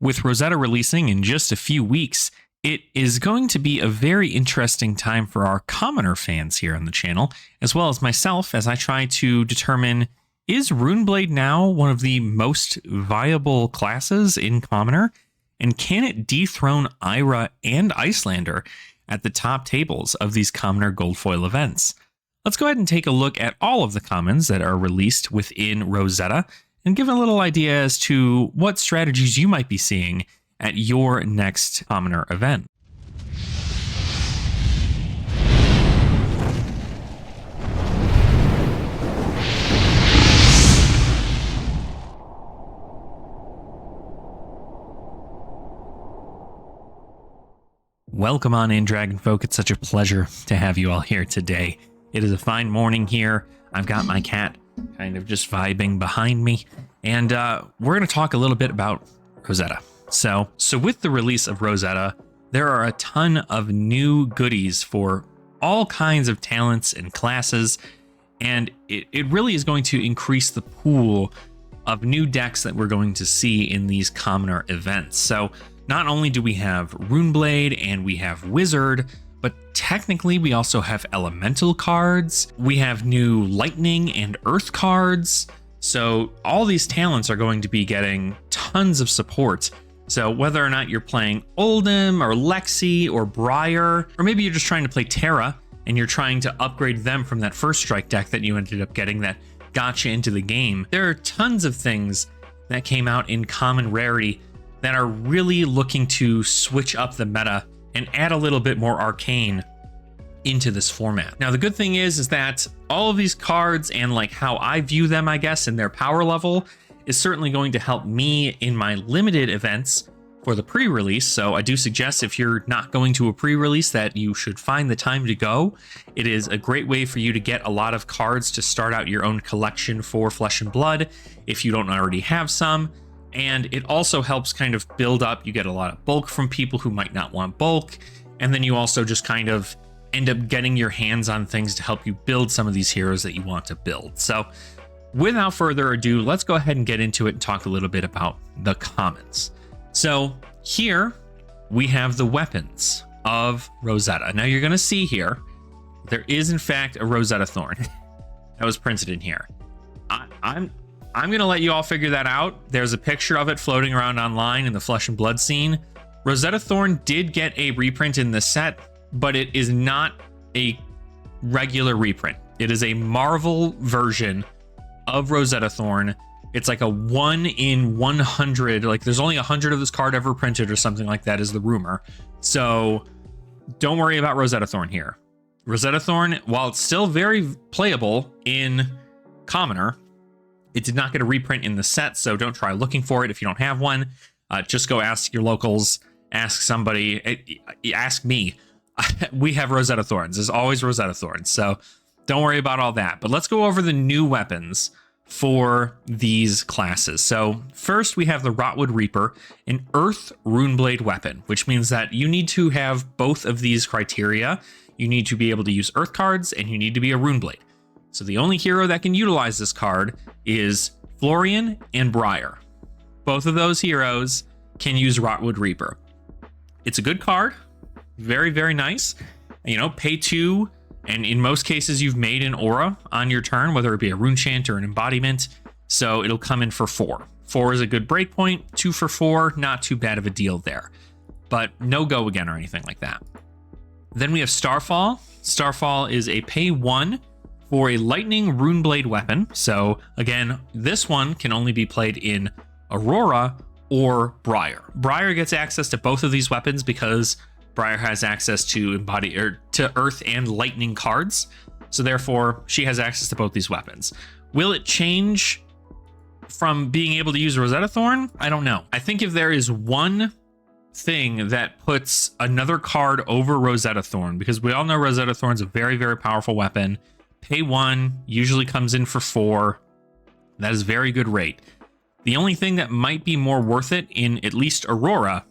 With Rosetta releasing in just a few weeks, it is going to be a very interesting time for our commoner fans here on the channel, as well as myself, as I try to determine, is Runeblade now one of the most viable classes in commoner? And can it dethrone Ira and Icelander at the top tables of these commoner gold foil events? Let's go ahead and take a look at all of the commons that are released within Rosetta and give a little idea as to what strategies you might be seeing at your next commoner event. Welcome on in, Dragon Folk. It's such a pleasure to have you all here today. It is a fine morning here. I've got my cat kind of just vibing behind me, and we're going to talk a little bit about Rosetta. So with the release of Rosetta, there are a ton of new goodies for all kinds of talents and classes, and it really is going to increase the pool of new decks that we're going to see in these commoner events. So not only do we have Runeblade and we have Wizard, but technically we also have Elemental cards. We have new Lightning and Earth cards. So all these talents are going to be getting tons of support. So whether or not you're playing Oldhim or Lexi or Briar, or maybe you're just trying to play Terra and you're trying to upgrade them from that first strike deck that you ended up getting that got you into the game, there are tons of things that came out in common rarity that are really looking to switch up the meta and add a little bit more arcane into this format. Now, the good thing is that all of these cards and like how I view them, I guess, and their power level is certainly going to help me in my limited events for the pre-release. So I do suggest if you're not going to a pre-release that you should find the time to go. It is a great way for you to get a lot of cards to start out your own collection for Flesh and Blood if you don't already have some. And it also helps kind of build up. You get a lot of bulk from people who might not want bulk. And then you also just kind of end up getting your hands on things to help you build some of these heroes that you want to build. So without further ado, let's go ahead and get into it and talk a little bit about the commons. So here we have the weapons of Rosetta. Now you're going to see here, there is in fact a Rosetta Thorn that was printed in here. I'm going to let you all figure that out. There's a picture of it floating around online in the Flesh and Blood scene. Rosetta Thorn did get a reprint in the set, but it is not a regular reprint. It is a Marvel version of Rosetta Thorn. It's like a 1 in 100. Like there's only 100 of this card ever printed or something like that is the rumor. So don't worry about Rosetta Thorn here. Rosetta Thorn, while it's still very playable in Commoner, it did not get a reprint in the set, so don't try looking for it if you don't have one. Just go ask your locals, ask somebody, ask me. We have Rosetta Thorns. There's always Rosetta Thorns, so don't worry about all that. But let's go over the new weapons for these classes. So first we have the Rotwood Reaper, an Earth Runeblade weapon, which means that you need to have both of these criteria. You need to be able to use Earth cards, and you need to be a Runeblade. So the only hero that can utilize this card is Florian and Briar. Both of those heroes can use Rotwood Reaper. It's a good card. Very, very nice. You know, pay 2, and in most cases you've made an aura on your turn, whether it be a rune chant or an embodiment. So it'll come in for 4. 4 is a good breakpoint. 2 for 4, not too bad of a deal there. But no go again or anything like that. Then we have Starfall. Starfall is a pay 1 for a Lightning Runeblade weapon. So again, this one can only be played in Aurora or Briar. Briar gets access to both of these weapons because Briar has access to to Earth and Lightning cards. So therefore, she has access to both these weapons. Will it change from being able to use Rosetta Thorn? I don't know. I think if there is one thing that puts another card over Rosetta Thorn, because we all know Rosetta Thorn's a very, very powerful weapon. Pay 1 usually comes in for 4. That is very good rate. The only thing that might be more worth it in at least Aurora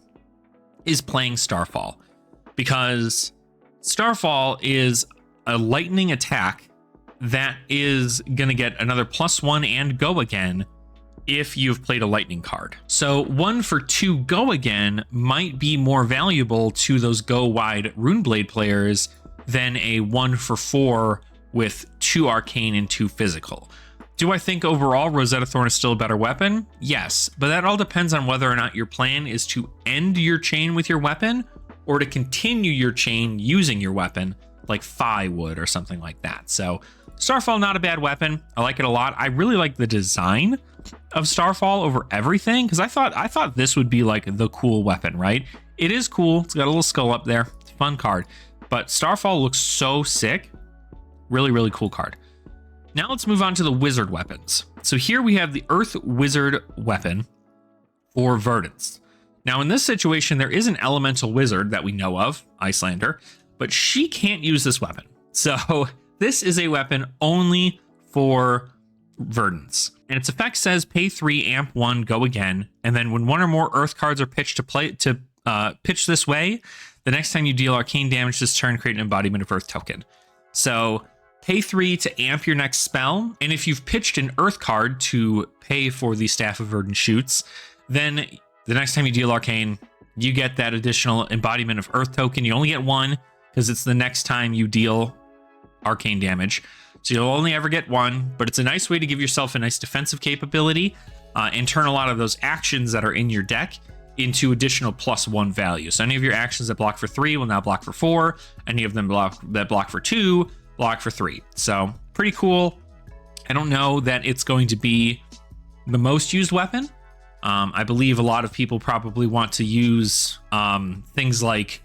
is playing Starfall, because Starfall is a lightning attack that is going to get another +1 and go again if you've played a lightning card. So 1 for 2 go again might be more valuable to those go wide Runeblade players than a 1 for 4 with 2 arcane and 2 physical. Do I think overall Rosetta Thorn is still a better weapon? Yes, but that all depends on whether or not your plan is to end your chain with your weapon or to continue your chain using your weapon, like FaB would or something like that. So Starfall, not a bad weapon. I like it a lot. I really like the design of Starfall over everything, because I thought this would be like the cool weapon, right? It is cool. It's got a little skull up there. It's a fun card. But Starfall looks so sick. Really, really cool card. Now let's move on to the wizard weapons. So here we have the Earth Wizard weapon for Verdance. Now in this situation, there is an elemental wizard that we know of, Icelander, but she can't use this weapon. So this is a weapon only for Verdance. And its effect says pay 3, amp 1, go again. And then when 1 or more Earth cards are pitched to pitch this way, the next time you deal arcane damage this turn, create an embodiment of Earth token. So pay 3 to amp your next spell. And if you've pitched an Earth card to pay for the Staff of Verdant shoots, then the next time you deal arcane, you get that additional embodiment of Earth token. You only get 1 because it's the next time you deal arcane damage. So you'll only ever get 1, but it's a nice way to give yourself a nice defensive capability and turn a lot of those actions that are in your deck into additional +1 value. So any of your actions that block for 3 will now block for 4. Any of them that block for 2, block for 3. So pretty cool. I don't know that it's going to be the most used weapon. I believe a lot of people probably want to use things like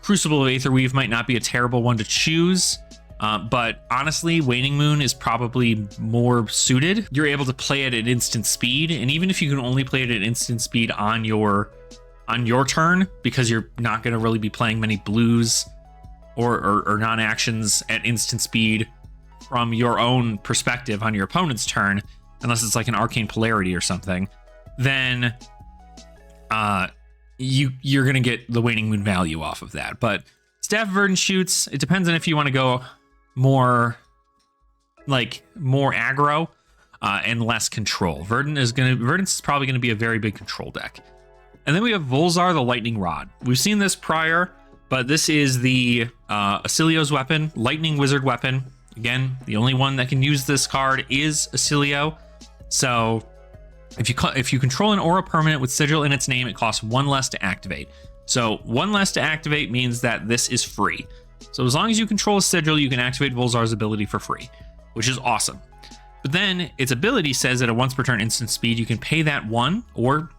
Crucible of Aetherweave might not be a terrible one to choose. But honestly, Waning Moon is probably more suited. You're able to play it at instant speed, and even if you can only play it at instant speed on your turn, because you're not going to really be playing many blues or non-actions at instant speed from your own perspective on your opponent's turn, unless it's like an Arcane Polarity or something, then you're going to get the Waning Moon value off of that. But Staff of Verdant shoots, it depends on if you want to go more aggro and less control. Verdance is probably going to be a very big control deck. And then we have Volzar the Lightning Rod. We've seen this prior, but this is the Acilio's weapon, Lightning Wizard weapon. Again, the only one that can use this card is Acilio. So if you control an aura permanent with sigil in its name, it costs 1 less to activate. So 1 less to activate means that this is free. So as long as you control a sigil, you can activate Volzar's ability for free, which is awesome. But then its ability says that at once per turn instant speed, you can pay that 1 or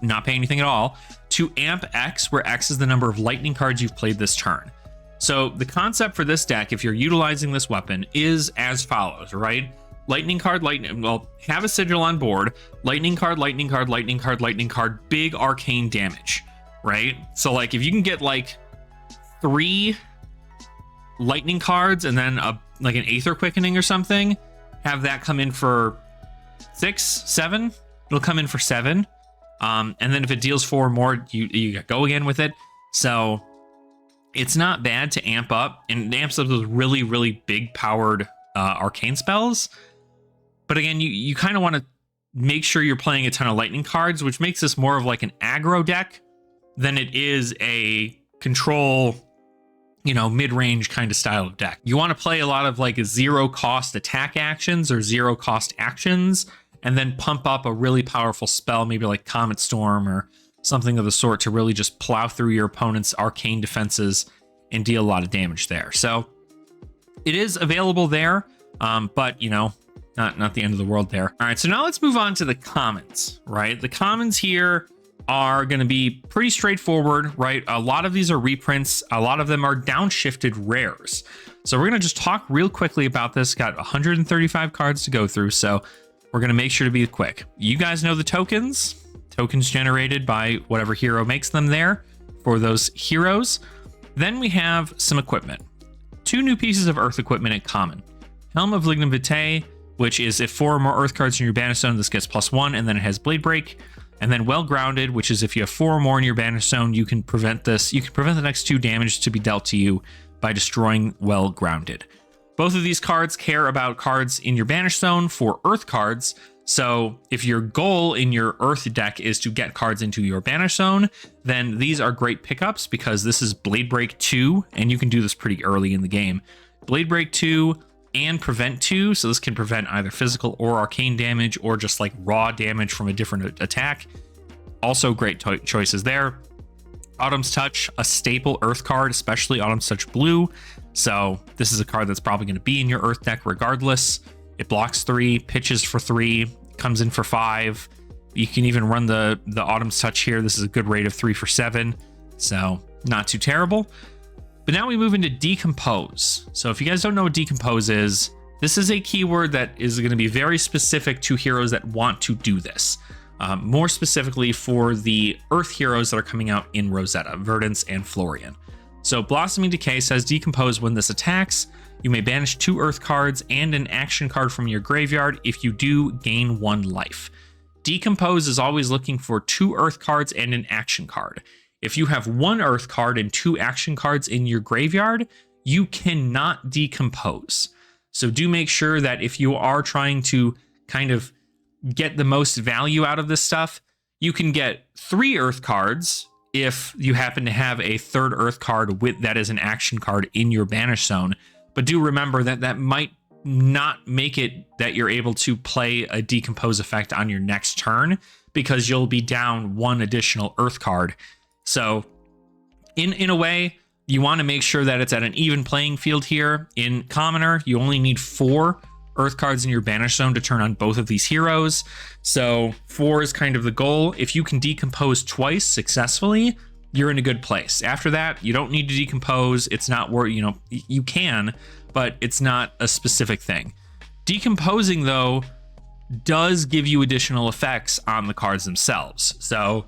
not pay anything at all to amp X, where X is the number of lightning cards you've played this turn. So the concept for this deck, if you're utilizing this weapon, is as follows, right? Lightning card, have a sigil on board, lightning card, lightning card, lightning card, lightning card, big arcane damage, right? So like if you can get like 3 lightning cards and then like an Aether Quickening or something, have that come in for 6, 7, it'll come in for 7. And then if it deals 4 more, you go again with it. So it's not bad to amp up, and it amps up those really, really big powered arcane spells. But again, you kind of want to make sure you're playing a ton of lightning cards, which makes this more of like an aggro deck than it is a control, mid-range kind of style of deck. You want to play a lot of like 0 cost attack actions or 0 cost actions, and then pump up a really powerful spell, maybe like Comet Storm or something of the sort, to really just plow through your opponent's arcane defenses and deal a lot of damage there. So it is available there, but not the end of the world there. All right, so now let's move on to the commons, right? The commons here are going to be pretty straightforward, right? A lot of these are reprints. A lot of them are downshifted rares. So we're going to just talk real quickly about this. Got 135 cards to go through, so we're going to make sure to be quick. You guys know the tokens generated by whatever hero makes them there for those heroes. Then we have some equipment. 2 new pieces of Earth equipment in common. Helm of Lignum Vitae, which is if 4 or more Earth cards in your Banish Zone, this gets +1, and then it has Blade Break. And then Well Grounded, which is if you have 4 or more in your Banish Zone, you can prevent the next 2 damage to be dealt to you by destroying Well Grounded. Both of these cards care about cards in your Banish Zone for Earth cards, So if your goal in your Earth deck is to get cards into your Banish Zone, then these are great pickups because this is Blade Break 2, and you can do this pretty early in the game. Blade Break 2 and Prevent 2, so this can prevent either physical or arcane damage or just like raw damage from a different attack. Also great choices there. Autumn's Touch, a staple Earth card, especially Autumn's Touch Blue. So this is a card that's probably going to be in your Earth deck regardless. It blocks 3, pitches for 3, comes in for 5. You can even run the Autumn's Touch here. This is a good rate of 3 for 7. So not too terrible. But now we move into Decompose. So if you guys don't know what Decompose is, this is a keyword that is going to be very specific to heroes that want to do this. More specifically for the Earth heroes that are coming out in Rosetta, Verdance and Florian. So Blossoming Decay says Decompose when this attacks. You may banish 2 Earth cards and an action card from your graveyard. If you do, gain 1 life. Decompose is always looking for 2 Earth cards and an action card. If you have 1 Earth card and 2 action cards in your graveyard, you cannot decompose. So do make sure that if you are trying to kind of get the most value out of this stuff, you can get 3 Earth cards if you happen to have a 3rd Earth card with that is an action card in your Banish Zone. But do remember that that might not make it that you're able to play a Decompose effect on your next turn because you'll be down 1 additional Earth card. So in a way, you want to make sure that it's at an even playing field here. In Commoner, you only need 4 Earth cards in your Banish Zone to turn on both of these heroes. So 4 is kind of the goal. If you can decompose twice successfully, you're in a good place. After that, you don't need to decompose. It's not where, you know, you can, but it's not a specific thing. Decomposing, though, does give you additional effects on the cards themselves. So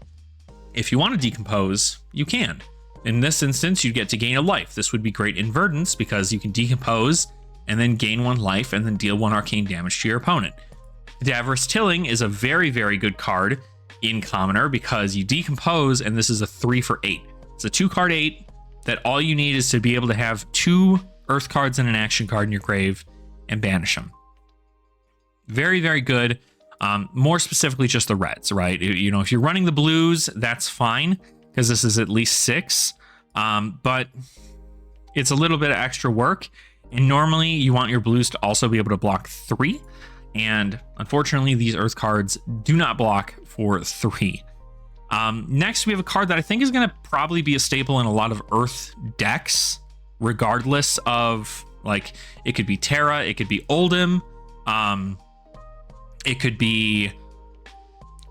if you want to decompose, you can. In this instance, you get to gain a life. This would be great in Verdance because you can decompose and then gain 1 life and then deal 1 arcane damage to your opponent. Cadaverous Tilling is a very, very good card in Commoner because you decompose and this is a 3 for 8. It's a 2-card 8 that all you need is to be able to have 2 Earth cards and an action card in your grave and banish them. Very, very good. More specifically, just the reds, right? You know, if you're running the blues, that's fine because this is at least 6. But it's a little bit of extra work. And normally you want your blues to also be able to block 3. And unfortunately, these Earth cards do not block for 3. Next, we have a card that I think is going to probably be a staple in a lot of Earth decks, regardless of, like, it could be Terra, it could be Oldhim, it could be,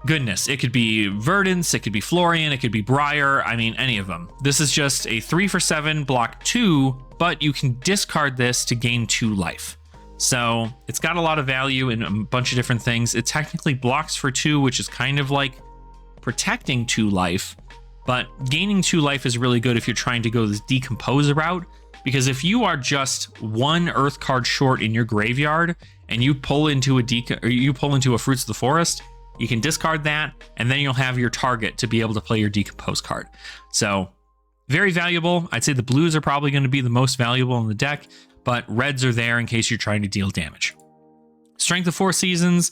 goodness, it could be Verdance, it could be Florian, it could be Briar. I mean, any of them. This is just a 3 for 7, block 2, but you can discard this to gain 2 life. So it's got a lot of value in a bunch of different things. It technically blocks for 2, which is kind of like protecting 2 life, but gaining 2 life is really good if you're trying to go this Decompose route, because if you are just 1 Earth card short in your graveyard and you pull into a Fruits of the Forest, you can discard that, and then you'll have your target to be able to play your Decompose card. So very valuable. I'd say the blues are probably going to be the most valuable in the deck, but reds are there in case you're trying to deal damage. Strength of 4 Seasons.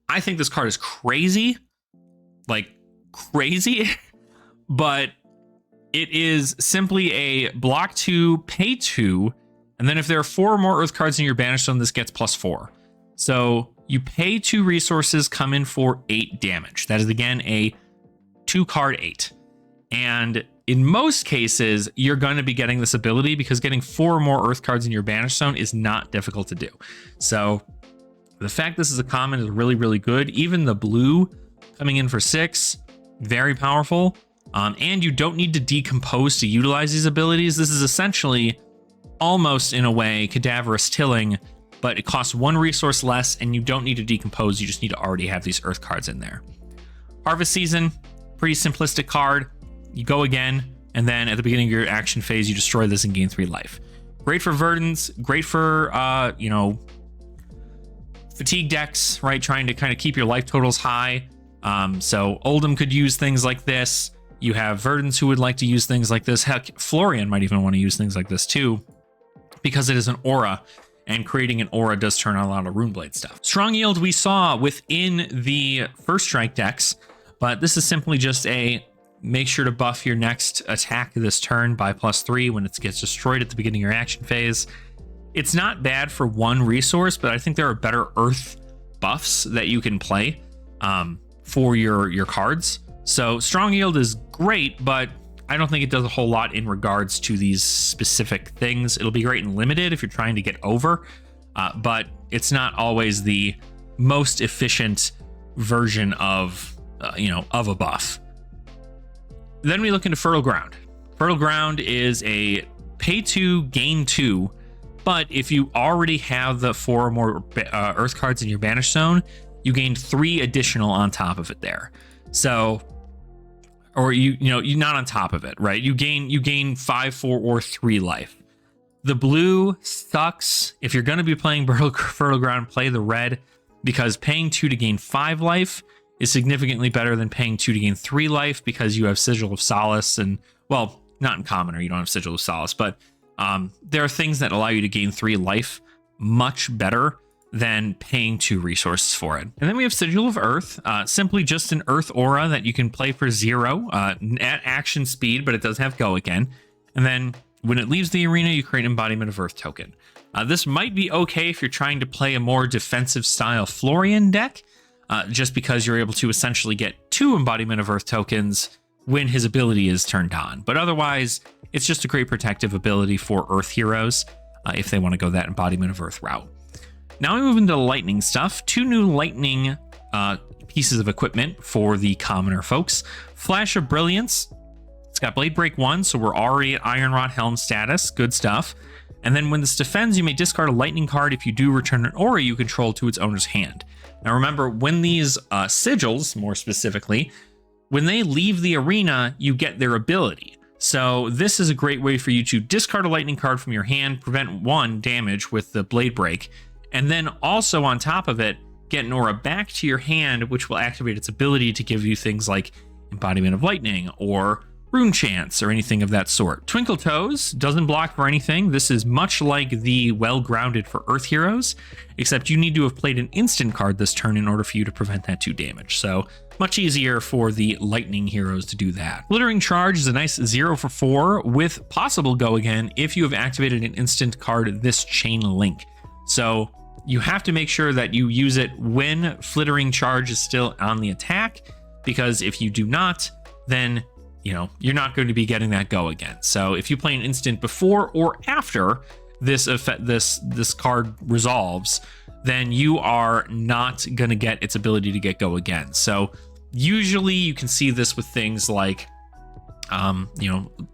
I think this card is crazy. Like, crazy. But it is simply a block 2, pay 2, and then if there are 4 or more Earth cards in your Banish Zone, this gets +4. So you pay 2 resources, come in for 8 damage. That is, again, a 2-card 8. And in most cases, you're going to be getting this ability because getting 4 or more Earth cards in your Banish Zone is not difficult to do. So the fact this is a common is really, really good. Even the blue coming in for 6, very powerful. And you don't need to decompose to utilize these abilities. This is essentially almost, in a way, Cadaverous Tilling, but it costs 1 resource less and you don't need to decompose. You just need to already have these Earth cards in there. Harvest Season, pretty simplistic card. You go again, and then at the beginning of your action phase, you destroy this and gain 3 life. Great for Verdance, great for, you know, fatigue decks, right? Trying to kind of keep your life totals high. So Oldhim could use things like this. You have Verdance who would like to use things like this. Heck, Florian might even want to use things like this too, because it is an aura. and creating an aura does turn on a lot of Runeblade stuff. Strong Yield we saw within the first strike decks, but this is simply just a make sure to buff your next attack this turn by +3 when it gets destroyed at the beginning of your action phase. It's not bad for one resource, but I think there are better earth buffs that you can play for your cards. So Strong Yield is great, but I don't think it does a whole lot in regards to these specific things. It'll be great in limited if you're trying to get over, but it's not always the most efficient version of of a buff. Then we look into Fertile Ground. Fertile Ground is a pay 2, gain 2, but if you already have the 4 or more earth cards in your banish zone, you gain 3 additional on top of it there. So, or you're not on top of it, right? You gain 5, 4, or 3 life. The blue sucks. If you're going to be playing Fertile Ground, play the red, because paying 2 to gain 5 life is significantly better than paying 2 to gain 3 life, because you have Sigil of Solace, and, well, not in Commoner, you don't have Sigil of Solace, but there are things that allow you to gain 3 life much better than paying 2 resources for it. And then we have Sigil of Earth, simply just an Earth aura that you can play for 0 at action speed, but it does have Go Again. And then when it leaves the arena, you create an Embodiment of Earth token. This might be okay if you're trying to play a more defensive style Florian deck, just because you're able to essentially get 2 Embodiment of Earth tokens when his ability is turned on. But otherwise, it's just a great protective ability for Earth heroes if they want to go that Embodiment of Earth route. Now we move into lightning stuff. 2 new lightning pieces of equipment for the commoner folks. Flash of Brilliance. It's got Blade Break 1, so we're already at Iron Rod Helm status. Good stuff. And then when this defends, you may discard a lightning card if you do return an aura you control to its owner's hand. Now remember, when these sigils, more specifically, when they leave the arena, you get their ability. So this is a great way for you to discard a lightning card from your hand, prevent 1 damage with the Blade Break, and then also on top of it, get an aura back to your hand, which will activate its ability to give you things like Embodiment of Lightning or Rune Chance or anything of that sort. Twinkle Toes doesn't block for anything. This is much like the Well Grounded for Earth heroes, except you need to have played an instant card this turn in order for you to prevent that 2 damage. So much easier for the lightning heroes to do that. Glittering Charge is a nice 0 for 4 with possible Go Again if you have activated an instant card this chain link. So you have to make sure that you use it when Flittering Charge is still on the attack, because if you do not, then you're not going to be getting that Go Again. So if you play an instant before or after this card resolves, then you are not going to get its ability to get Go Again. So usually you can see this with things like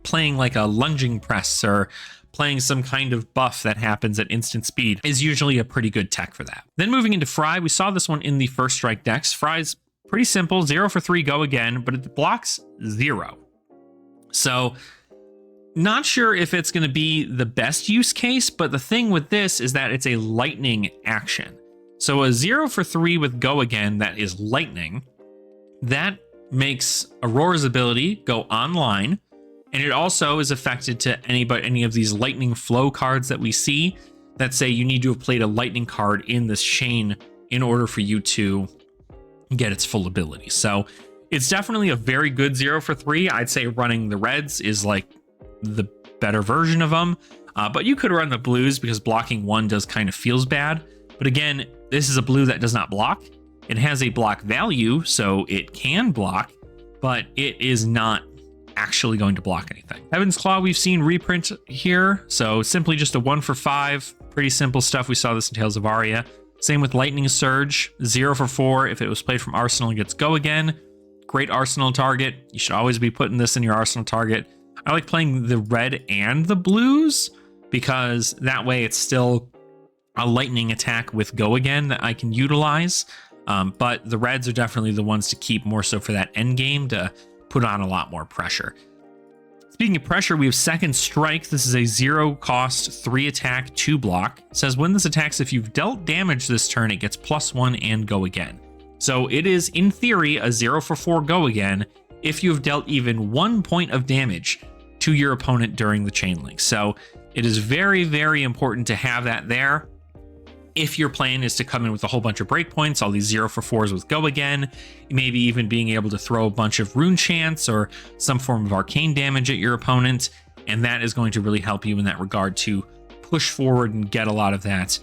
playing like a lunging press or playing some kind of buff that happens at instant speed is usually a pretty good tech for that. Then moving into Fry, we saw this one in the first strike decks. Fry's pretty simple, 0 for 3 Go Again, but it blocks 0. So not sure if it's going to be the best use case, but the thing with this is that it's a lightning action. So a 0 for 3 with Go Again that is lightning, that makes Aurora's ability go online, and it also is affected to any of these lightning flow cards that we see that say you need to have played a lightning card in this chain in order for you to get its full ability. So it's definitely a very good 0 for 3. I'd say running the reds is like the better version of them, but you could run the blues because blocking 1 does kind of feels bad. But again, this is a blue that does not block. It has a block value, so it can block, but it is not actually going to block anything. Heaven's Claw we've seen reprint here, so simply just a 1 for 5. Pretty simple stuff. We saw this in Tales of Aria. Same with Lightning Surge, 0 for 4. If it was played from Arsenal and gets Go Again, great Arsenal target. You should always be putting this in your Arsenal target. I like playing the red and the blues because that way it's still a lightning attack with Go Again that I can utilize. But the reds are definitely the ones to keep more so for that end game to put on a lot more pressure. Speaking of pressure, we have Second Strike. This is a 0 cost, 3 attack, 2 block. It says when this attacks, if you've dealt damage this turn, it gets +1 and Go Again. So it is, in theory, a 0 for 4 Go Again if you've dealt even 1 point of damage to your opponent during the chain link. So it is very, very important to have that there. If your plan is to come in with a whole bunch of breakpoints, all these 0 for 4s with go again, maybe even being able to throw a bunch of rune chants or some form of arcane damage at your opponent, and that is going to really help you in that regard to push forward and get a lot of that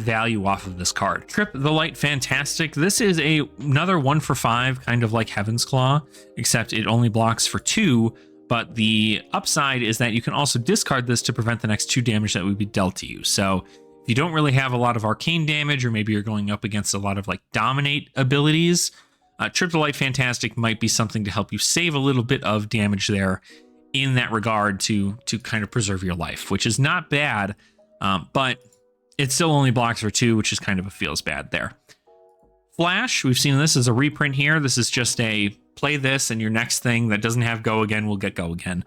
value off of this card. Trip the Light Fantastic. This is another 1 for 5, kind of like Heaven's Claw, except it only blocks for 2. But the upside is that you can also discard this to prevent the next 2 damage that would be dealt to you. So if you don't really have a lot of arcane damage, or maybe you're going up against a lot of like dominate abilities, Trip the Light Fantastic might be something to help you save a little bit of damage there in that regard to kind of preserve your life, which is not bad, but it still only blocks for 2, which is kind of a feels bad there. Flash, we've seen this as a reprint here. This is just a play this and your next thing that doesn't have go again will get go again.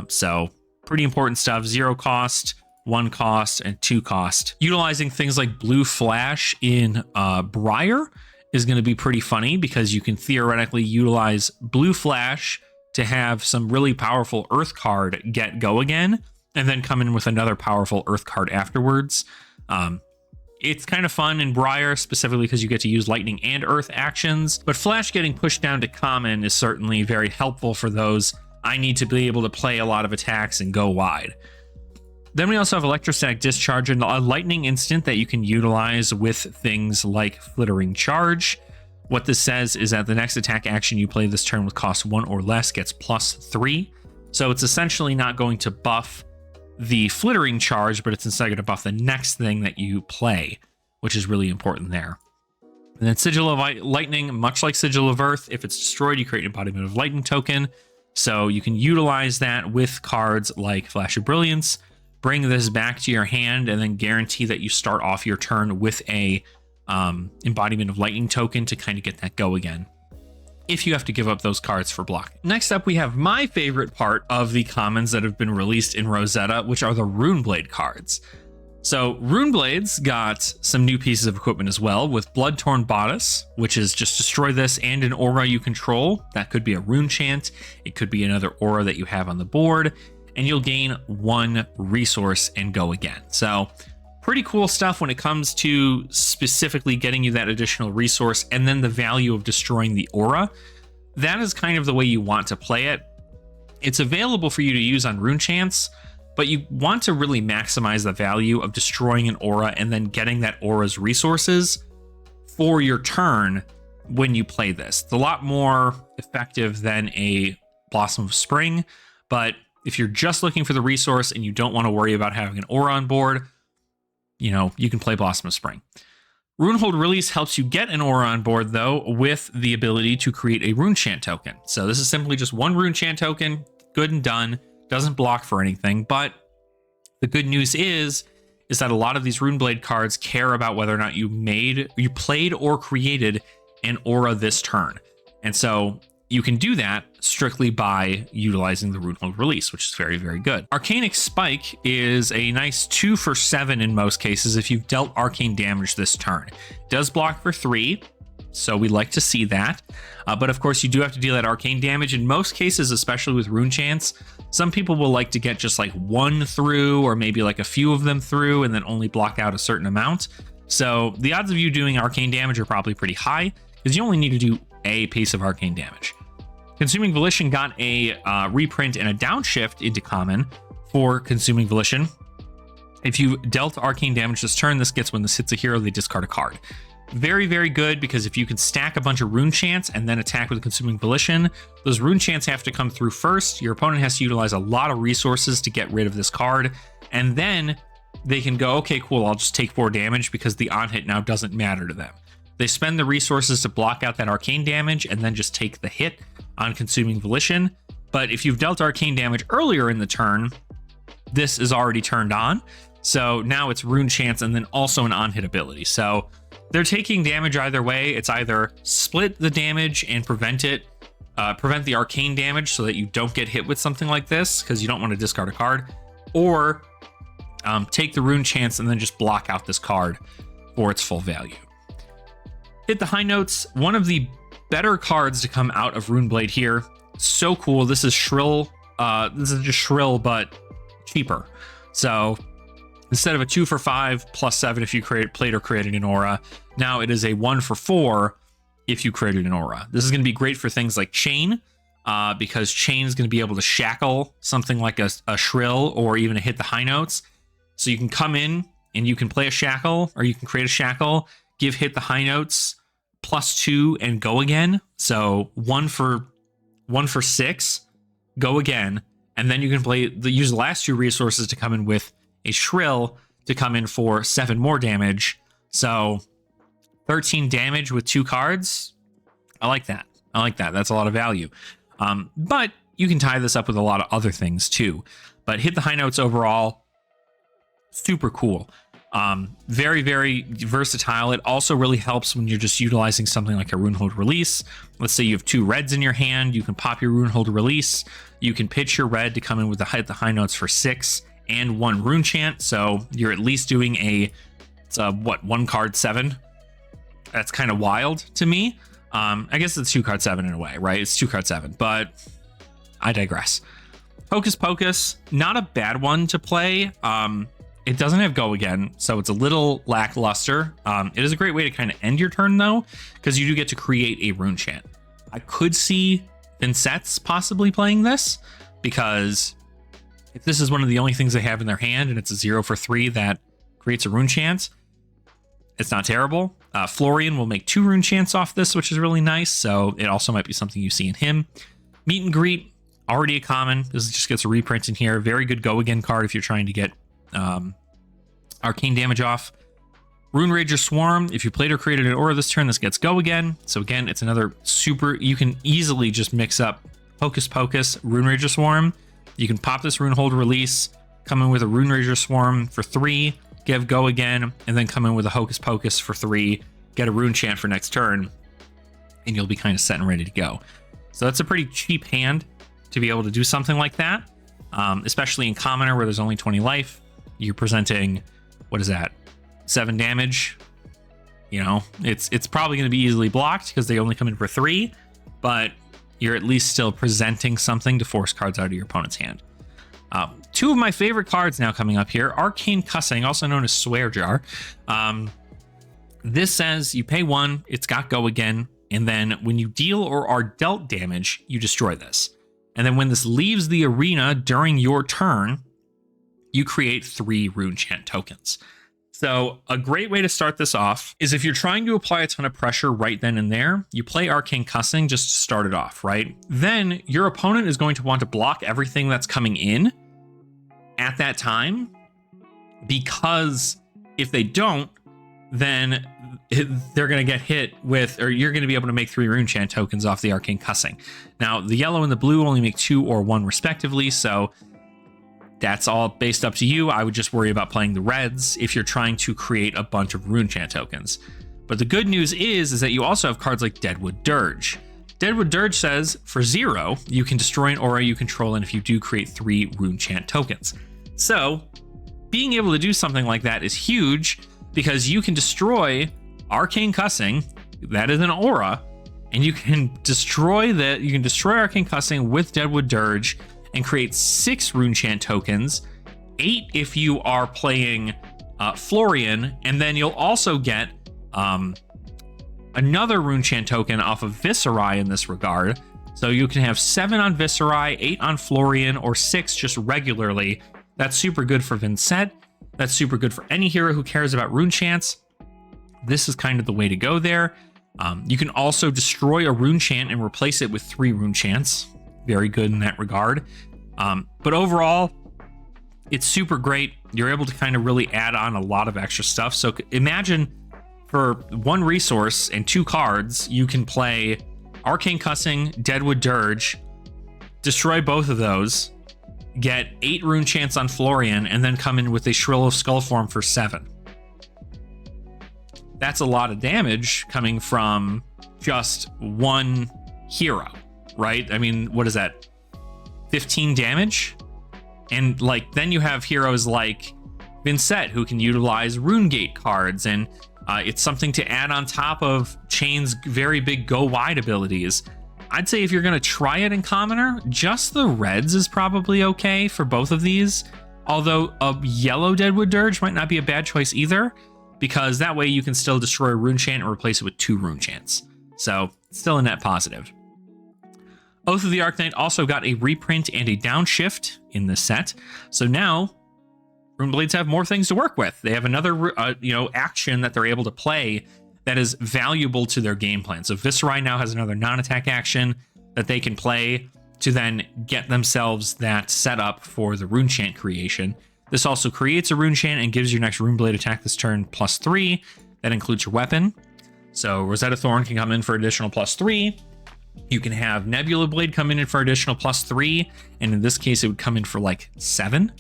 So pretty important stuff. 0 cost, 1 cost, and 2 cost. Utilizing things like Blue Flash in Briar is going to be pretty funny, because you can theoretically utilize Blue Flash to have some really powerful Earth card get go again, and then come in with another powerful Earth card afterwards. It's kind of fun in Briar, specifically because you get to use Lightning and Earth actions, but Flash getting pushed down to common is certainly very helpful for those. I need to be able to play a lot of attacks and go wide. Then we also have Electrostatic Discharge, and a lightning instant that you can utilize with things like Flittering Charge. What this says is that the next attack action you play this turn with cost 1 or less gets +3. So it's essentially not going to buff the Flittering Charge, but it's instead going to buff the next thing that you play, which is really important there. And then Sigil of Lightning, much like Sigil of Earth, if it's destroyed, you create an Embodiment of Lightning token. So you can utilize that with cards like Flash of Brilliance, bring this back to your hand, and then guarantee that you start off your turn with a Embodiment of Lightning token to kind of get that go again, if you have to give up those cards for blocking. Next up, we have my favorite part of the commons that have been released in Rosetta, which are the Runeblade cards. So Runeblade's got some new pieces of equipment as well, with Bloodtorn Bodice, which is just destroy this and an aura you control. That could be a rune chant, it could be another aura that you have on the board, and you'll gain 1 resource and go again. So pretty cool stuff when it comes to specifically getting you that additional resource, and then the value of destroying the aura. That is kind of the way you want to play it. It's available for you to use on rune chants, but you want to really maximize the value of destroying an aura and then getting that aura's resources for your turn when you play this. It's a lot more effective than a Blossom of Spring, but if you're just looking for the resource and you don't want to worry about having an aura on board, you know, you can play Blossom of Spring. Runehold Release helps you get an aura on board, though, with the ability to create a rune chant token. So this is simply just 1 rune chant token, good and done, doesn't block for anything. But the good news is that a lot of these Runeblade cards care about whether or not you played or created an aura this turn. And so you can do that strictly by utilizing the Runehold Release, which is very, very good. Arcanic Spike is a nice 2 for 7 in most cases if you've dealt arcane damage this turn. It does block for 3, so we like to see that. But of course, you do have to deal that arcane damage. In most cases, especially with rune chants, some people will like to get just like 1 through, or maybe like a few of them through, and then only block out a certain amount. So the odds of you doing arcane damage are probably pretty high, because you only need to do a piece of arcane damage. Consuming Volition got a reprint and a downshift into common for Consuming Volition. If you dealt arcane damage this turn, this gets when this hits a hero, they discard a card. Very, very good, because if you can stack a bunch of rune chants and then attack with Consuming Volition, those rune chants have to come through first. Your opponent has to utilize a lot of resources to get rid of this card, and then they can go, okay, cool, I'll just take 4 damage because the on hit now doesn't matter to them. They spend the resources to block out that arcane damage and then just take the hit on Consuming Volition. But if you've dealt arcane damage earlier in the turn, this is already turned on. So now it's rune chants and then also an on-hit ability. So they're taking damage either way. It's either split the damage and prevent the arcane damage so that you don't get hit with something like this, because you don't want to discard a card, or take the rune chants and then just block out this card for its full value. Hit the high notes. One of the better cards to come out of Runeblade here. So cool. This is Shrill. This is just Shrill, but cheaper. So Instead of a 2 for 5 plus 7 if you played or created an aura, now it is a 1 for 4 if you created an aura. This is going to be great for things like Chain, because Chain is going to be able to shackle something like a Shrill or even a Hit the High Notes. So you can come in and you can play a shackle, or you can create a shackle, give Hit the High Notes +2 and go again. So 1 for 6, go again, and then you can use the last 2 resources to come in with a Shrill to come in for 7 more damage. So 13 damage with 2 cards. I like that. That's a lot of value. But you can tie this up with a lot of other things too. But Hit the High Notes overall, super cool. Very, very versatile. It also really helps when you're just utilizing something like a Runehold Release. Let's say you have 2 reds in your hand. You can pop your Runehold Release. You can pitch your red to come in with Hit the High Notes for 6 and 1 rune chant. So you're at least doing it's a 1 card 7. That's kind of wild to me. I guess it's 2 card 7 in a way, right? It's 2 card 7, but I digress. Hocus Pocus, not a bad one to play. It doesn't have go again, so it's a little lackluster. It is a great way to kind of end your turn though, because you do get to create a rune chant. I could see Vincettes possibly playing this, because if this is one of the only things they have in their hand and it's a 0 for 3 that creates a rune chant, it's not terrible. Florian will make 2 rune chants off this, which is really nice. So it also might be something you see in him. Meet and Greet, already a common. This just gets a reprint in here. Very good go again card if you're trying to get arcane damage off. Rune Rager Swarm, if you played or created an aura this turn, this gets go again. So again, it's another super, you can easily just mix up Hocus Pocus, Rune Rager Swarm. You can pop this Runehold Release, come in with a Rune Rager Swarm for 3, give go again, and then come in with a Hocus Pocus for 3, get a rune chant for next turn, and you'll be kind of set and ready to go. So that's a pretty cheap hand to be able to do something like that, especially in Commoner where there's only 20 life. You're presenting, what is that, 7 damage? You know, it's probably going to be easily blocked because they only come in for 3, but you're at least still presenting something to force cards out of your opponent's hand. 2 of my favorite cards now coming up here. Arcane Cussing, also known as Swear Jar. This says you pay 1, it's got go again, and then when you deal or are dealt damage, you destroy this. And then when this leaves the arena during your turn, you create 3 rune chant tokens. So a great way to start this off is if you're trying to apply a ton of pressure right then and there, you play Arcane Cussing just to start it off, right? Then your opponent is going to want to block everything that's coming in at that time, because if they don't, then they're going to get hit with, or you're going to be able to make 3 rune chant tokens off the Arcane Cussing. Now, the yellow and the blue only make 2 or 1 respectively, so that's all based up to you. I would just worry about playing the reds if you're trying to create a bunch of rune chant tokens. But the good news is that you also have cards like Deadwood Dirge. Deadwood Dirge says for 0, you can destroy an aura you control, and if you do, create 3 rune chant tokens. So being able to do something like that is huge, because you can destroy Arcane Cussing, that is an aura, and you can destroy Arcane Cussing with Deadwood Dirge and create 6 rune chant tokens, 8 if you are playing Florian, and then you'll also get another rune chant token off of Viserai in this regard. So you can have 7 on Viserai, 8 on Florian, or 6 just regularly. That's super good for Vincent. That's super good for any hero who cares about rune chants. This is kind of the way to go there. You can also destroy a rune chant and replace it with 3 rune chants. Very good in that regard. But overall, it's super great. You're able to kind of really add on a lot of extra stuff. So imagine for 1 resource and 2 cards, you can play Arcane Cussing, Deadwood Dirge, destroy both of those, get 8 rune chants on Florian, and then come in with a Shrill of Skullform for 7. That's a lot of damage coming from just 1 hero, right? I mean, what is that? 15 damage? And like, then you have heroes like Vincent who can utilize Runegate cards, and it's something to add on top of Chain's very big go wide abilities. I'd say if you're going to try it in Commoner, just the reds is probably okay for both of these. Although a yellow Deadwood Dirge might not be a bad choice either, because that way you can still destroy a rune chant and replace it with 2 rune chants. So still a net positive. Oath of the Arknight also got a reprint and a downshift in this set. So now Runeblades have more things to work with. They have another action that they're able to play that is valuable to their game plan. So Viserai now has another non-attack action that they can play to then get themselves that setup for the rune chant creation. This also creates a rune chant and gives your next Runeblade attack this turn +3. That includes your weapon. So Rosetta Thorn can come in for additional +3. You can have Nebula Blade come in for additional +3. And in this case, it would come in for like 7.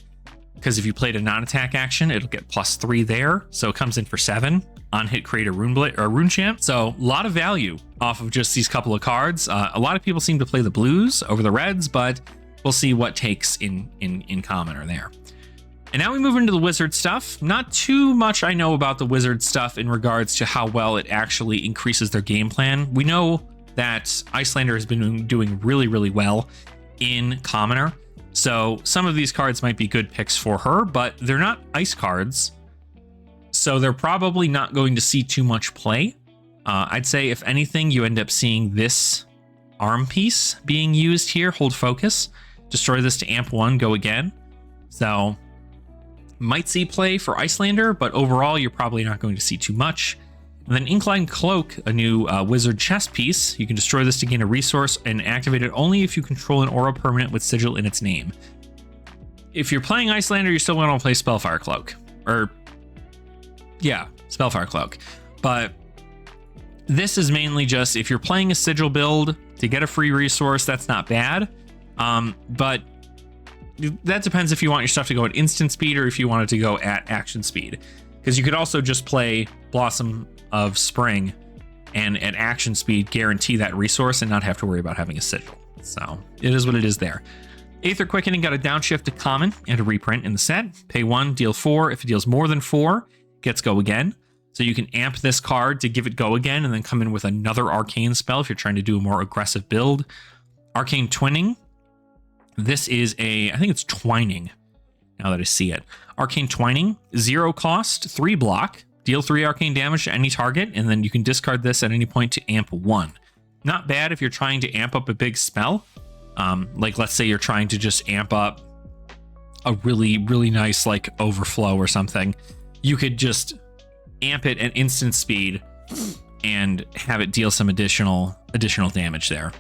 Because if you played a non-attack action, it'll get +3 there. So it comes in for 7. On hit, create a Runeblade or a rune chant. So a lot of value off of just these couple of cards. A lot of people seem to play the blues over the reds, but we'll see what takes in commoner there. And now we move into the wizard stuff. Not too much I know about the wizard stuff in regards to how well it actually increases their game plan. We know that Icelander has been doing really, really well in commoner. So some of these cards might be good picks for her, but they're not ice cards. So they're probably not going to see too much play. I'd say if anything, you end up seeing this arm piece being used here. Hold focus, destroy this to amp 1, go again. So might see play for Icelander, but overall you're probably not going to see too much. And then Inclined Cloak, a new wizard chest piece. You can destroy this to gain a resource and activate it only if you control an aura permanent with sigil in its name. If you're playing Icelander, you're still going to play Spellfire Cloak. Spellfire Cloak. But this is mainly just if you're playing a sigil build to get a free resource, that's not bad. But that depends if you want your stuff to go at instant speed or if you want it to go at action speed. Because you could also just play Blossom of Spring and at action speed guarantee that resource and not have to worry about having a sigil. So it is what it is there. Aether Quickening got a downshift to common and a reprint in the set. Pay 1, deal 4. If it deals more than 4, gets go again. So you can amp this card to give it go again and then come in with another arcane spell if you're trying to do a more aggressive build. Arcane Twinning. This is I think it's Twining now that I see it. Arcane Twining, 0 cost, 3 block, deal 3 arcane damage to any target, and then you can discard this at any point to amp 1. Not bad if you're trying to amp up a big spell. Like let's say you're trying to just amp up a really, really nice like overflow or something. You could just amp it at instant speed and have it deal some additional damage there.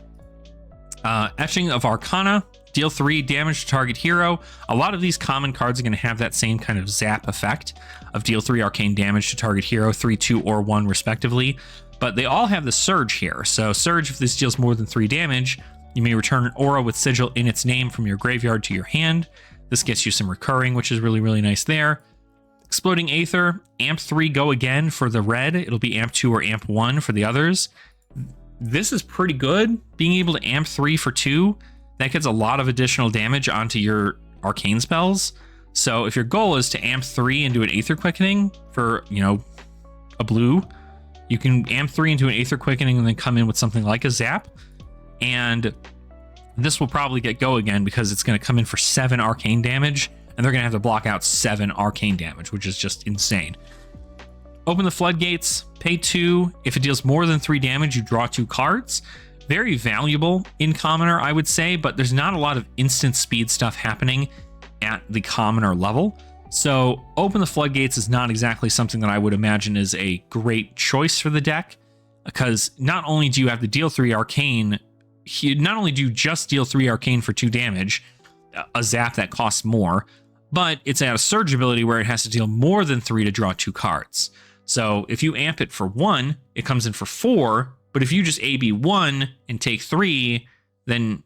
Etching of Arcana, deal 3 damage to target hero. A lot of these common cards are going to have that same kind of zap effect of deal 3 arcane damage to target hero, 3, 2, or 1 respectively. But they all have the Surge here. So Surge, if this deals more than 3 damage, you may return an aura with sigil in its name from your graveyard to your hand. This gets you some recurring, which is really, really nice there. Exploding Aether, amp 3, go again for the red. It'll be amp 2 or amp 1 for the others. This is pretty good. Being able to amp 3 for 2, that gets a lot of additional damage onto your arcane spells. So if your goal is to amp 3 and do an Aether Quickening for, a blue, you can amp 3 into an Aether Quickening and then come in with something like a zap. And this will probably get go again because it's going to come in for 7 arcane damage. And they're going to have to block out 7 arcane damage, which is just insane. Open the Floodgates, pay 2. If it deals more than 3 damage, you draw 2 cards. Very valuable in commoner, I would say, but there's not a lot of instant speed stuff happening at the commoner level. So Open the Floodgates is not exactly something that I would imagine is a great choice for the deck, because not only do you have to deal 3 arcane, not only do you just deal 3 arcane for 2 damage, a zap that costs more, but it's at a surge ability where it has to deal more than 3 to draw 2 cards. So if you amp it for 1, it comes in for 4, but if you just AB 1 and take 3, then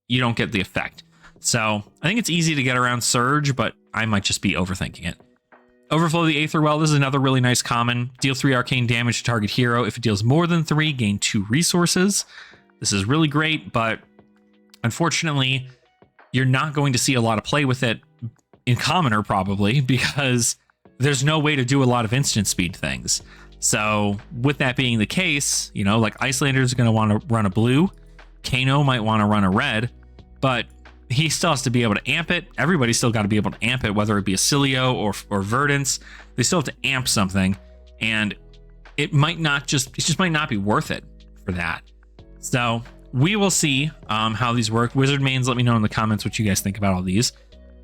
you don't get the effect. So I think it's easy to get around Surge, but I might just be overthinking it. Overflow the Aetherwell, this is another really nice common. Deal 3 arcane damage to target hero. If it deals more than 3, gain 2 resources. This is really great, but unfortunately, you're not going to see a lot of play with it in commoner probably, because there's no way to do a lot of instant speed things. So with that being the case, like Icelander is going to want to run a blue, Kano might want to run a red, but he still has to be able to amp it. Everybody's still got to be able to amp it, whether it be a Cilio or Verdance. They still have to amp something, and it just might not be worth it for that. So we will see how these work. Wizard mains, let me know in the comments what you guys think about all these.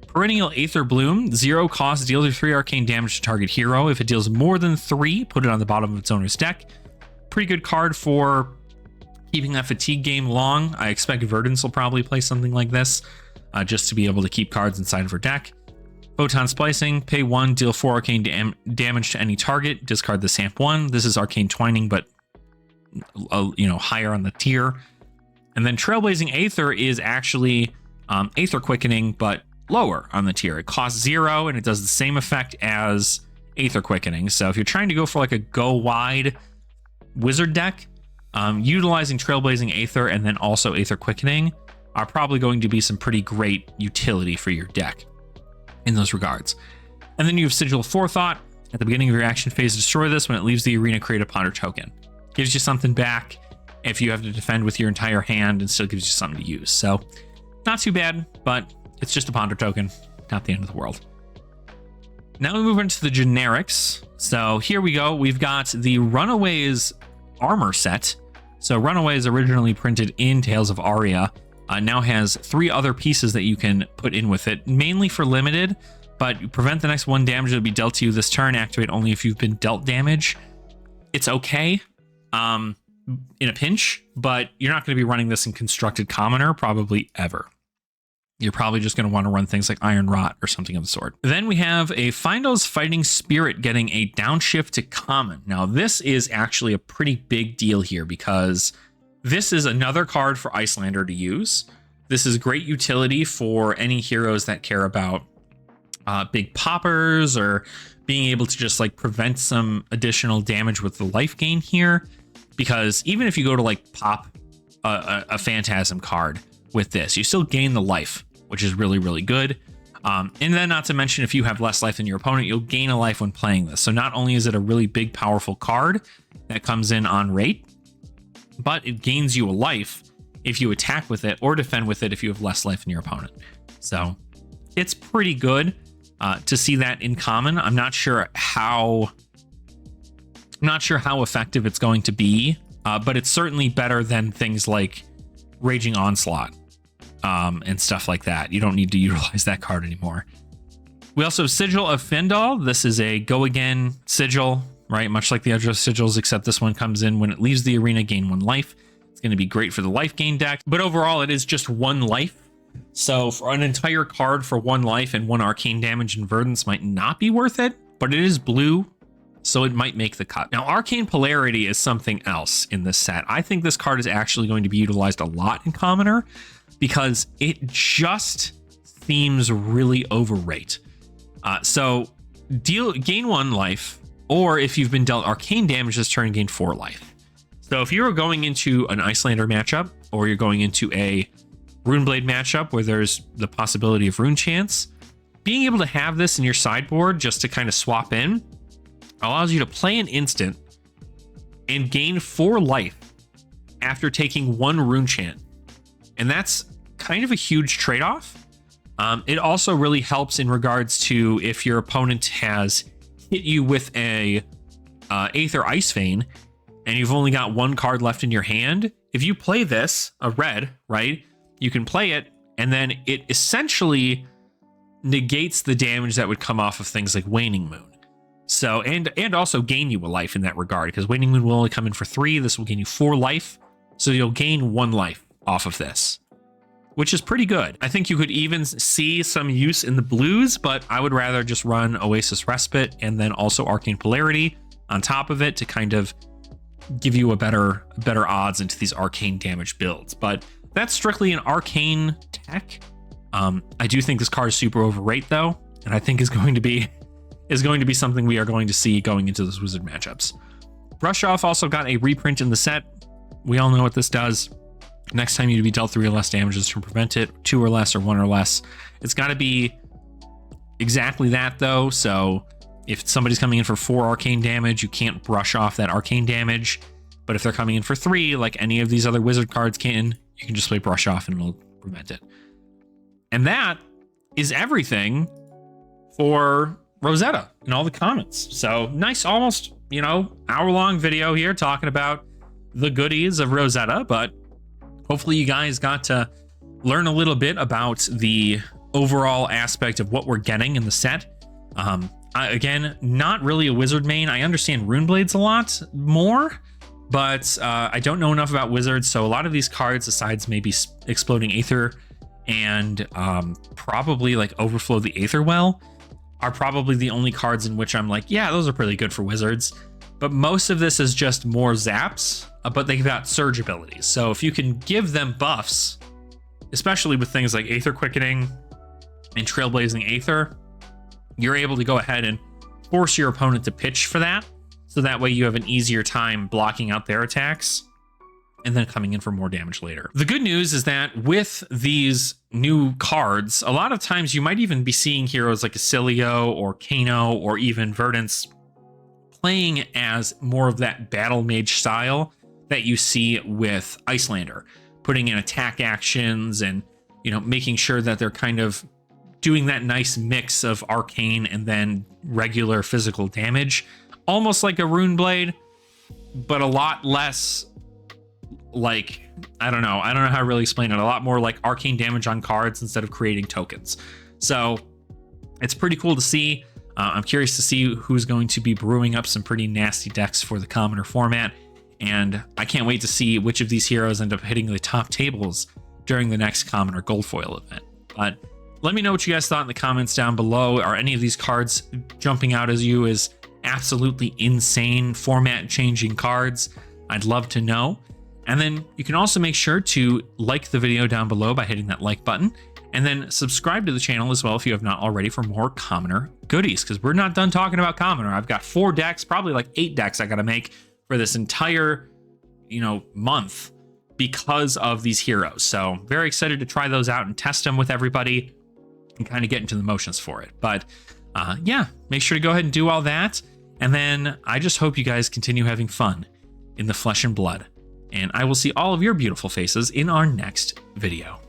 Perennial Aether Bloom, 0 cost, deals 3 arcane damage to target hero. If it deals more than 3, put it on the bottom of its owner's deck. Pretty good card for keeping that fatigue game long. I expect Verdance will probably play something like this just to be able to keep cards inside of her deck. Photon Splicing, pay 1, deal 4 arcane damage to any target, discard the Samp 1. This is Arcane Twining, but higher on the tier. And then Trailblazing Aether is actually Aether Quickening, but lower on the tier. It costs 0, and it does the same effect as Aether Quickening. So if you're trying to go for like a go wide wizard deck, utilizing Trailblazing Aether and then also Aether Quickening are probably going to be some pretty great utility for your deck in those regards. And then you have Sigil of Forethought. At the beginning of your action phase, destroy this. When it leaves the arena, create a ponder token. Gives you something back if you have to defend with your entire hand, and still gives you something to use. So not too bad, but it's just a ponder token, not the end of the world. Now we move into the generics. So here we go. We've got the Runaways armor set. So Runaways, originally printed in Tales of Aria, now has 3 other pieces that you can put in with it, mainly for limited, but you prevent the next 1 damage that will be dealt to you this turn, activate only if you've been dealt damage. It's okay in a pinch, but you're not going to be running this in Constructed Commoner probably ever. You're probably just going to want to run things like Iron Rot or something of the sort. Then we have a Findo's Fighting Spirit getting a downshift to common. Now, this is actually a pretty big deal here because this is another card for Icelander to use. This is great utility for any heroes that care about big poppers or being able to just like prevent some additional damage with the life gain here. Because even if you go to like pop a Phantasm card with this, you still gain the life, which is really, really good. And then not to mention, if you have less life than your opponent, you'll gain a life when playing this. So not only is it a really big, powerful card that comes in on rate, but it gains you a life if you attack with it or defend with it if you have less life than your opponent. So it's pretty good to see that in common. I'm not sure how effective it's going to be, but it's certainly better than things like Raging Onslaught and stuff like that. You don't need to utilize that card anymore. We also have Sigil of Fendal. This is a go again sigil, right? Much like the other sigils, except this one comes in when it leaves the arena, gain 1 life. It's going to be great for the life gain deck, but overall it is just 1 life. So for an entire card for 1 life and 1 arcane damage and Verdance might not be worth it, but it is blue, so it might make the cut. Now, Arcane Polarity is something else in this set. I think this card is actually going to be utilized a lot in Commoner because it just seems really overrated. So gain 1 life, or if you've been dealt arcane damage this turn, gain 4 life. So if you're going into an Icelander matchup, or you're going into a Runeblade matchup where there's the possibility of Rune Chance, being able to have this in your sideboard just to kind of swap in allows you to play an instant and gain 4 life after taking 1 Rune Chant. And that's kind of a huge trade-off. It also really helps in regards to if your opponent has hit you with a Aether Ice Vein and you've only got 1 card left in your hand. If you play this, a red, right, you can play it, and then it essentially negates the damage that would come off of things like Waning Moon. So, and also gain you a life in that regard, because Waning Moon will only come in for 3. This will gain you 4 life. So you'll gain 1 life off of this, which is pretty good. I think you could even see some use in the blues, but I would rather just run Oasis Respite and then also Arcane Polarity on top of it to kind of give you a better odds into these arcane damage builds. But that's strictly an arcane tech. I do think this card is super overrated though, and I think is going to be something we are going to see going into those wizard matchups. Brush Off also got a reprint in the set. We all know what this does. Next time you be dealt 3 or less damages to prevent it, 2 or less or 1 or less. It's got to be exactly that though. So if somebody's coming in for 4 arcane damage, you can't brush off that arcane damage. But if they're coming in for 3, like any of these other wizard cards can, you can just play Brush Off and it'll prevent it. And that is everything for Rosetta and all the comments. So nice, almost, hour-long video here talking about the goodies of Rosetta, but hopefully you guys got to learn a little bit about the overall aspect of what we're getting in the set. Again, not really a wizard main. I understand Runeblades a lot more, but I don't know enough about wizards. So a lot of these cards, besides maybe Exploding Aether and probably like Overflow the Aether Well, are probably the only cards in which I'm like, yeah, those are pretty good for wizards. But most of this is just more zaps, but they've got surge abilities. So if you can give them buffs, especially with things like Aether Quickening and Trailblazing Aether, you're able to go ahead and force your opponent to pitch for that. So that way you have an easier time blocking out their attacks and then coming in for more damage later. The good news is that with these new cards, a lot of times you might even be seeing heroes like Acilio or Kano or even Verdance playing as more of that battle mage style that you see with Icelander, putting in attack actions and, making sure that they're kind of doing that nice mix of arcane and then regular physical damage, almost like a Runeblade, but a lot less like, I don't know how to really explain it. A lot more like arcane damage on cards instead of creating tokens. So it's pretty cool to see. I'm curious to see who's going to be brewing up some pretty nasty decks for the commoner format. And I can't wait to see which of these heroes end up hitting the top tables during the next commoner gold foil event. But let me know what you guys thought in the comments down below. Are any of these cards jumping out as you as absolutely insane format changing cards? I'd love to know. And then you can also make sure to like the video down below by hitting that like button, and then subscribe to the channel as well if you have not already for more commoner goodies, because we're not done talking about commoner. I've got 4 decks, probably like 8 decks I got to make for this entire, month because of these heroes. So very excited to try those out and test them with everybody and kind of get into the motions for it. But yeah, make sure to go ahead and do all that. And then I just hope you guys continue having fun in the flesh and blood. And I will see all of your beautiful faces in our next video.